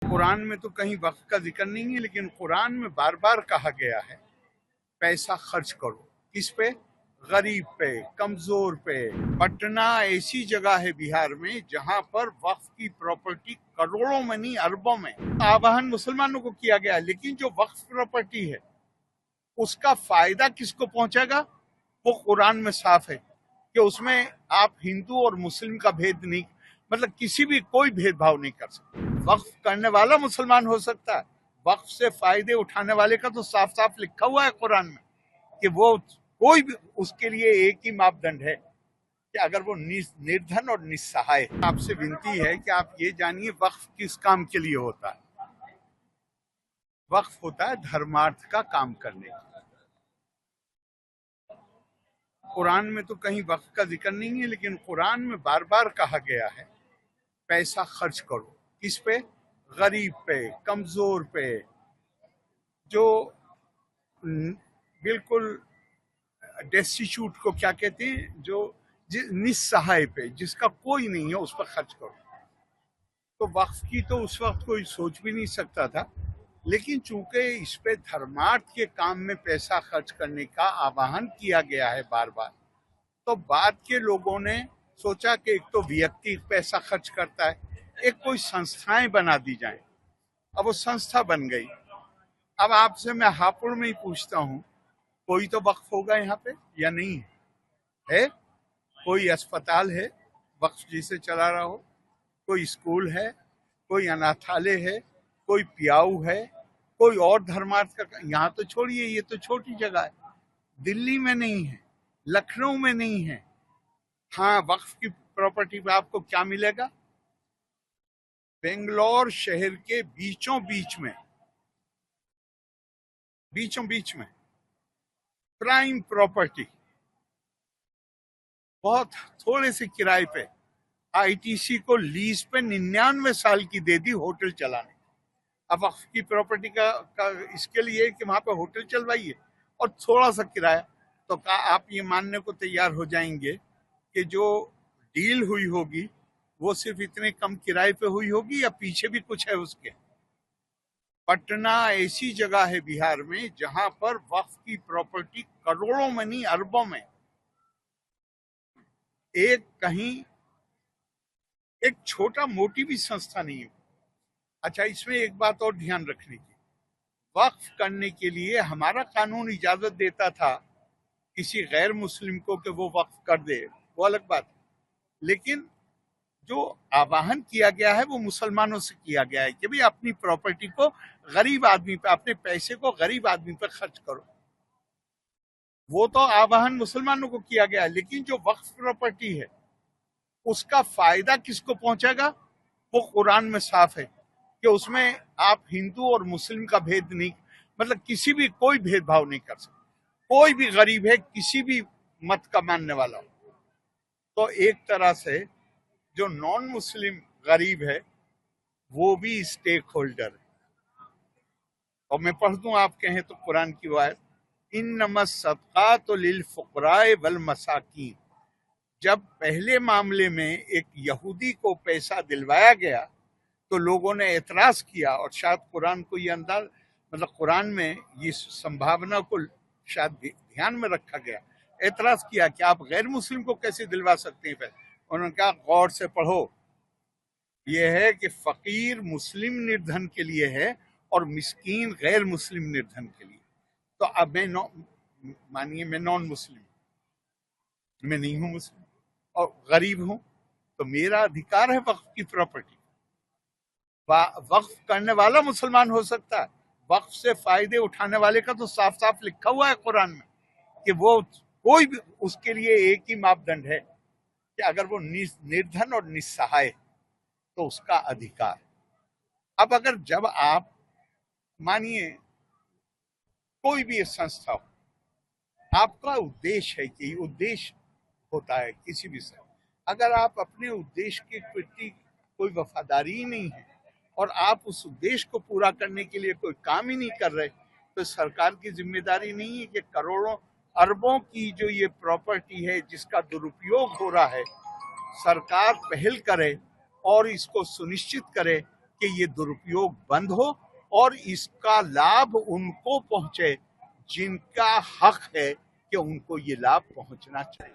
कुरान में तो कहीं वक्त का जिक्र नहीं है, लेकिन कुरान में बार बार कहा गया है पैसा खर्च करो। किस पे? गरीब पे, कमजोर पे। पटना ऐसी जगह है बिहार में जहां पर वक्फ की प्रॉपर्टी करोड़ों में नहीं अरबों में आवाहन मुसलमानों को किया गया है, लेकिन जो वक्फ प्रॉपर्टी है उसका फायदा किसको पहुंचेगा वो कुरान में साफ है कि उसमें आप हिंदू और मुस्लिम का भेद नहीं, मतलब किसी भी कोई भेदभाव नहीं कर सकते। वक्फ करने वाला मुसलमान हो सकता है, वक्फ से फायदे उठाने वाले का तो साफ साफ लिखा हुआ है कुरान में कि वो कोई भी उसके लिए एक ही मापदंड है कि अगर वो निर्धन और निस्सहाय। आपसे विनती है कि आप ये जानिए वक्फ किस काम के लिए होता है। वक्फ होता है धर्मार्थ का काम करने के लिए। कुरान में तो कहीं वक्फ का जिक्र नहीं है, लेकिन कुरान में बार बार कहा गया है पैसा खर्च करो। किस पे? गरीब पे, कमजोर पे, जो बिल्कुल डेस्टिट्यूट को क्या कहते हैं, जो निस्सहाय पे, जिसका कोई नहीं है, उस पर खर्च करो। तो वक्फ की तो उस वक्त कोई सोच भी नहीं सकता था, लेकिन चूंकि इस पे धर्मार्थ के काम में पैसा खर्च करने का आह्वान किया गया है बार बार, तो बाद के लोगों ने सोचा कि एक तो व्यक्ति पैसा खर्च करता है, एक कोई संस्थाएं बना दी जाए। अब वो संस्था बन गई। अब आपसे मैं हापुड़ में ही पूछता हूँ, कोई तो वक्फ होगा यहाँ पे या नहीं है? कोई अस्पताल है वक्फ जिसे चला रहा हो? कोई स्कूल है? कोई अनाथालय है? कोई पियाऊ है? कोई और धर्मार्थ का? यहाँ तो छोड़िए, ये तो छोटी जगह है। दिल्ली में नहीं है, लखनऊ में नहीं है। हाँ, वक्फ की प्रॉपर्टी पे आपको क्या मिलेगा? बेंगलोर शहर के बीचों बीच में प्राइम प्रॉपर्टी, बहुत थोड़े से किराए पे आईटीसी को लीज पे 99 साल की दे दी होटल चलाने। अब वक्फ की प्रॉपर्टी का इसके लिए कि वहां पे होटल चलवाइए और थोड़ा सा किराया, तो क्या आप ये मानने को तैयार हो जाएंगे कि जो डील हुई होगी वो सिर्फ इतने कम किराए पे हुई होगी या पीछे भी कुछ है उसके? पटना ऐसी जगह है बिहार में जहां पर वक्फ की प्रॉपर्टी करोड़ों में नहीं अरबों में एक छोटा मोटी भी संस्था नहीं है। अच्छा, इसमें एक बात और ध्यान रखने की, वक्फ करने के लिए हमारा कानून इजाजत देता था किसी गैर मुस्लिम को कि वो वक्फ कर दे, वो अलग बात है। लेकिन जो आवाहन किया गया है वो मुसलमानों से किया गया है कि भाई अपनी प्रॉपर्टी को गरीब आदमी पे, अपने पैसे को गरीब आदमी पे खर्च करो। वो तो आवाहन मुसलमानों को किया गया है, लेकिन जो वक्फ प्रॉपर्टी है उसका फायदा किसको पहुंचेगा वो कुरान में साफ है कि उसमें आप हिंदू और मुस्लिम का भेद नहीं, मतलब किसी भी कोई भेदभाव नहीं कर सकते। कोई भी गरीब है, किसी भी मत का मानने वाला हो, तो एक तरह से जो नॉन मुस्लिम गरीब है वो भी स्टेक होल्डर है। और मैं पढ़ दूं, आप कहें तो कुरान की आयत, इन्नमस सदकातु लिल फुकराए वल मसाकीन। जब पहले मामले में एक यहूदी को पैसा दिलवाया गया तो लोगों ने एतराज किया, और शायद कुरान को ये अंदाज, मतलब कुरान में ये संभावना को शायद ध्यान में रखा गया, एतराज किया कि आप गैर मुस्लिम को कैसे दिलवा सकते हैं पैसा। उन्होंने कहा गौर से पढ़ो, यह है कि फकीर मुस्लिम निर्धन के लिए है और मिस्कीन गैर मुस्लिम निर्धन के लिए। तो अब मैं मानिए मैं नॉन मुस्लिम, मैं नहीं हूं मुस्लिम और गरीब हूं, तो मेरा अधिकार है वक्फ की प्रॉपर्टी। वक्फ करने वाला मुसलमान हो सकता है, वक्फ से फायदे उठाने वाले का तो साफ साफ लिखा हुआ है कुरान में कि वो कोई भी उसके लिए एक ही मापदंड है कि अगर वो निर्धन और निस्सहाय तो उसका अधिकार। अब अगर जब आप मानिए कोई भी संस्था हो, आपका उद्देश्य है कि उद्देश्य होता है किसी भी से, अगर आप अपने उद्देश्य के प्रति कोई वफादारी ही नहीं है और आप उस उद्देश्य को पूरा करने के लिए कोई काम ही नहीं कर रहे, तो सरकार की जिम्मेदारी नहीं है कि करोड़ों अरबों की जो ये प्रॉपर्टी है जिसका दुरुपयोग हो रहा है, सरकार पहल करे और इसको सुनिश्चित करे कि ये दुरुपयोग बंद हो और इसका लाभ उनको पहुंचे जिनका हक है कि उनको ये लाभ पहुंचना चाहिए।